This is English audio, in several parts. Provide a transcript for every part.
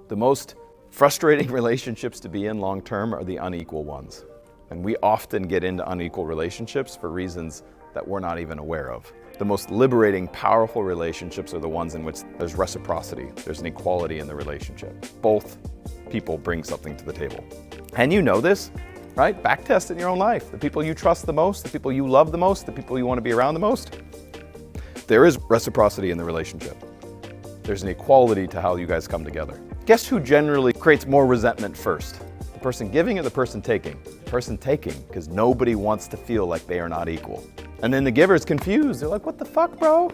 The most frustrating relationships to be in long term are the unequal ones. And we often get into unequal relationships for reasons that we're not even aware of. The most liberating, powerful relationships are the ones in which there's reciprocity, there's an equality in the relationship. Both people bring something to the table. And you know this, right? Backtest in your own life. The people you trust the most, the people you love the most, the people you want to be around the most. There is reciprocity in the relationship. There's an equality to how you guys come together. Guess who generally creates more resentment first? The person giving or the person taking? The person taking, because nobody wants to feel like they are not equal. And then the giver is confused. They're like, what the fuck, bro?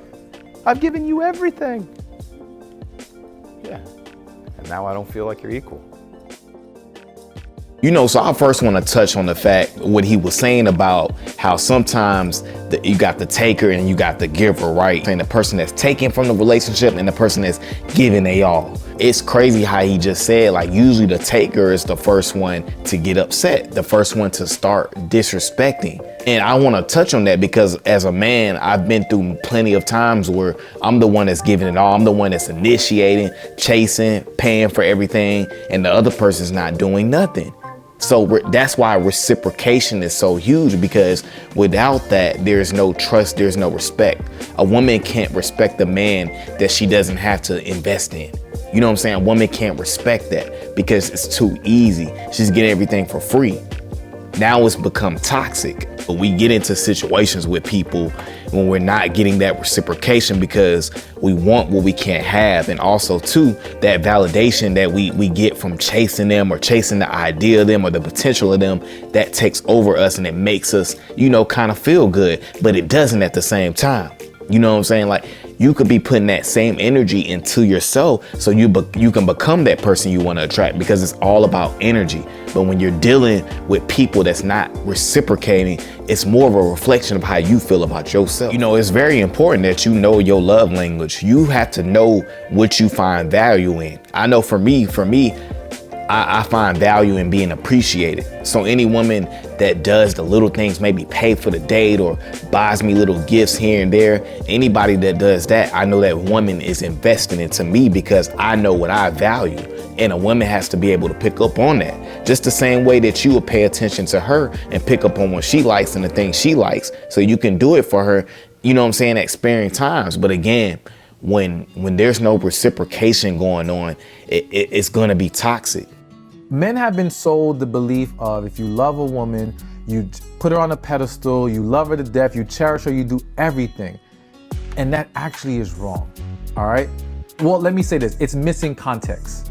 I've given you everything. Yeah, and now I don't feel like you're equal. You know, so I first want to touch on the fact what he was saying about how sometimes you got the taker and you got the giver, right? And the person that's taking from the relationship and the person that's giving they all. It's crazy how he just said, like, usually the taker is the first one to get upset, the first one to start disrespecting. And I want to touch on that because as a man, I've been through plenty of times where I'm the one that's giving it all. I'm the one that's initiating, chasing, paying for everything, and the other person's not doing nothing. So that's why reciprocation is so huge, because without that, there's no trust, there's no respect. A woman can't respect a man that she doesn't have to invest in. You know what I'm saying? A woman can't respect that because it's too easy. She's getting everything for free. Now it's become toxic. But we get into situations with people when we're not getting that reciprocation because we want what we can't have. And also too, that validation that we get from chasing them or chasing the idea of them or the potential of them, that takes over us and it makes us, you know, kind of feel good, but it doesn't at the same time. You know what I'm saying? Like, you could be putting that same energy into yourself so you can become that person you want to attract, because it's all about energy. But when you're dealing with people that's not reciprocating, it's more of a reflection of how you feel about yourself. You know, it's very important that you know your love language. You have to know what you find value in. I know for me, I find value in being appreciated. So any woman that does the little things, maybe pay for the date or buys me little gifts here and there, anybody that does that, I know that woman is investing into me because I know what I value. And a woman has to be able to pick up on that. Just the same way that you will pay attention to her and pick up on what she likes and the things she likes. So you can do it for her, you know what I'm saying, at sparing times. But again, when there's no reciprocation going on, it's gonna be toxic. Men have been sold the belief of, if you love a woman, you put her on a pedestal, you love her to death, you cherish her, you do everything. And that actually is wrong, all right? Well, let me say this, it's missing context.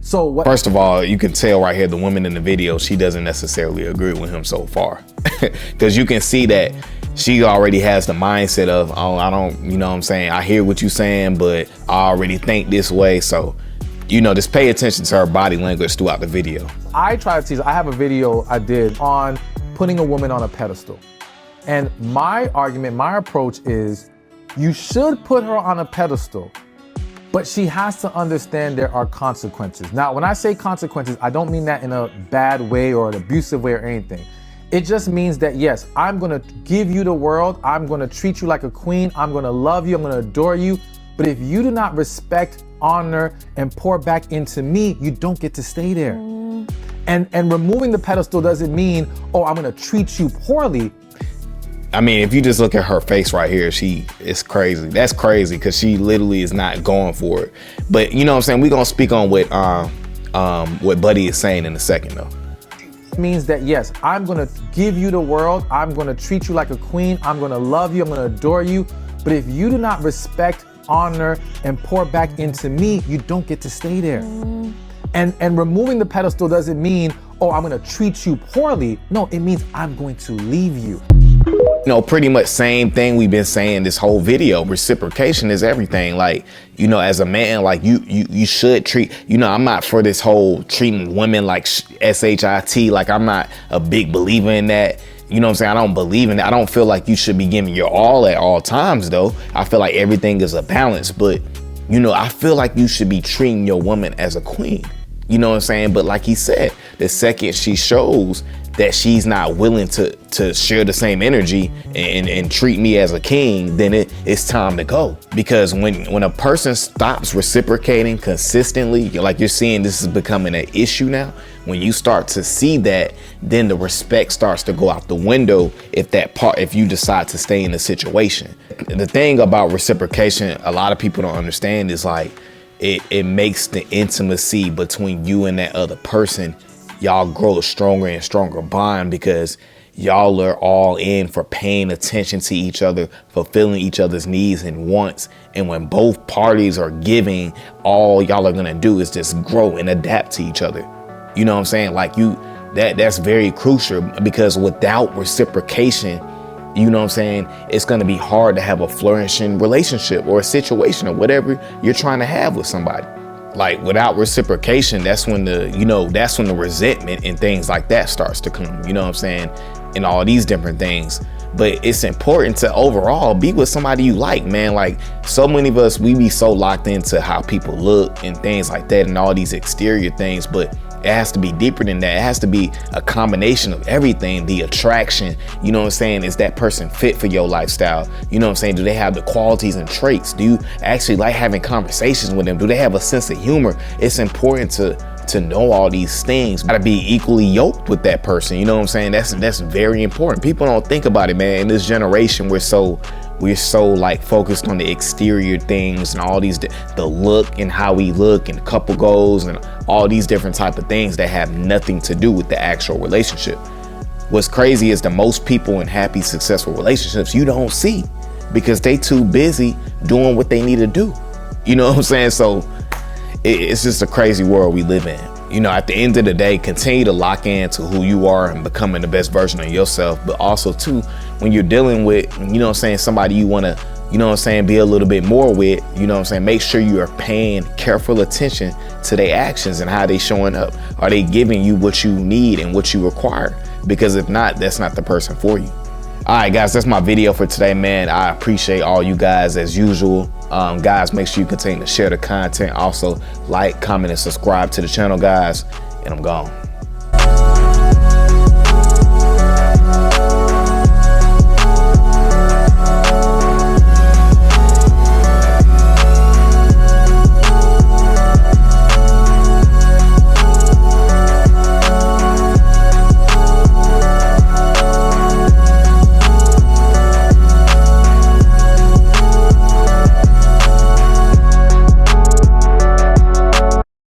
So what? First of all, you can tell right here, the woman in the video, she doesn't necessarily agree with him so far. Because you can see that she already has the mindset of, oh, I don't, you know what I'm saying? I hear what you're saying, but I already think this way. So, you know, just pay attention to her body language throughout the video. I try to teach, I have a video I did on putting a woman on a pedestal. And my argument, my approach is, you should put her on a pedestal, but she has to understand there are consequences. Now, when I say consequences, I don't mean that in a bad way or an abusive way or anything. It just means that, yes, I'm gonna give you the world, I'm gonna treat you like a queen, I'm gonna love you, I'm gonna adore you, but if you do not respect, honor, and pour back into me, you don't get to stay there. And removing the pedestal doesn't mean, oh, I'm gonna treat you poorly. I mean, if you just look at her face right here, it's crazy. That's crazy, because she literally is not going for it. But you know what I'm saying? We're gonna speak on what Buddy is saying in a second though. It means that, yes, I'm gonna give you the world, I'm gonna treat you like a queen, I'm gonna love you, I'm gonna adore you, but if you do not respect, honor, and pour back into me, you don't get to stay there. And removing the pedestal doesn't mean, oh, I'm gonna treat you poorly. No, it means I'm going to leave you. You know, pretty much same thing we've been saying this whole video. Reciprocation is everything. Like, you know, as a man, like you should treat, you know, I'm not for this whole treating women like SHIT. Like, I'm not a big believer in that. You know what I'm saying? I don't believe in that. I don't feel like you should be giving your all at all times though. I feel like everything is a balance, but you know, I feel like you should be treating your woman as a queen. You know what I'm saying? But like he said, the second she shows that she's not willing to share the same energy and treat me as a king, then it's time to go. Because when a person stops reciprocating consistently, like you're seeing this is becoming an issue now, when you start to see that, then the respect starts to go out the window if you decide to stay in the situation. The thing about reciprocation, a lot of people don't understand, is like it makes the intimacy between you and that other person, y'all grow a stronger and stronger bond, because y'all are all in for paying attention to each other, fulfilling each other's needs and wants. And when both parties are giving, all y'all are gonna do is just grow and adapt to each other. You know what I'm saying? Like that's very crucial, because without reciprocation, you know what I'm saying, it's gonna be hard to have a flourishing relationship or a situation or whatever you're trying to have with somebody. Like without reciprocation, that's when the resentment and things like that starts to come, you know what I'm saying? And all these different things. But it's important to overall be with somebody you like, man. Like so many of us, we be so locked into how people look and things like that and all these exterior things, but it has to be deeper than that. It has to be a combination of everything. The attraction, you know what I'm saying? Is that person fit for your lifestyle? You know what I'm saying? Do they have the qualities and traits? Do you actually like having conversations with them? Do they have a sense of humor? It's important to know all these things. Gotta be equally yoked with that person. You know what I'm saying? That's very important. People don't think about it, man. In this generation, we're so like focused on the exterior things and all these, the look and how we look and couple goals and all these different type of things that have nothing to do with the actual relationship. What's crazy is the most people in happy, successful relationships you don't see, because they too busy doing what they need to do. You know what I'm saying? So it's just a crazy world we live in. You know, at the end of the day, continue to lock into who you are and becoming the best version of yourself. But also too, when you're dealing with, you know what I'm saying, somebody you want to, you know what I'm saying, be a little bit more with, you know what I'm saying, make sure you are paying careful attention to their actions and how they showing up. Are they giving you what you need and what you require? Because if not, that's not the person for you. All right, guys, that's my video for today, man. I appreciate all you guys as usual. Guys, make sure you continue to share the content. Also, like, comment, and subscribe to the channel, guys. And I'm gone.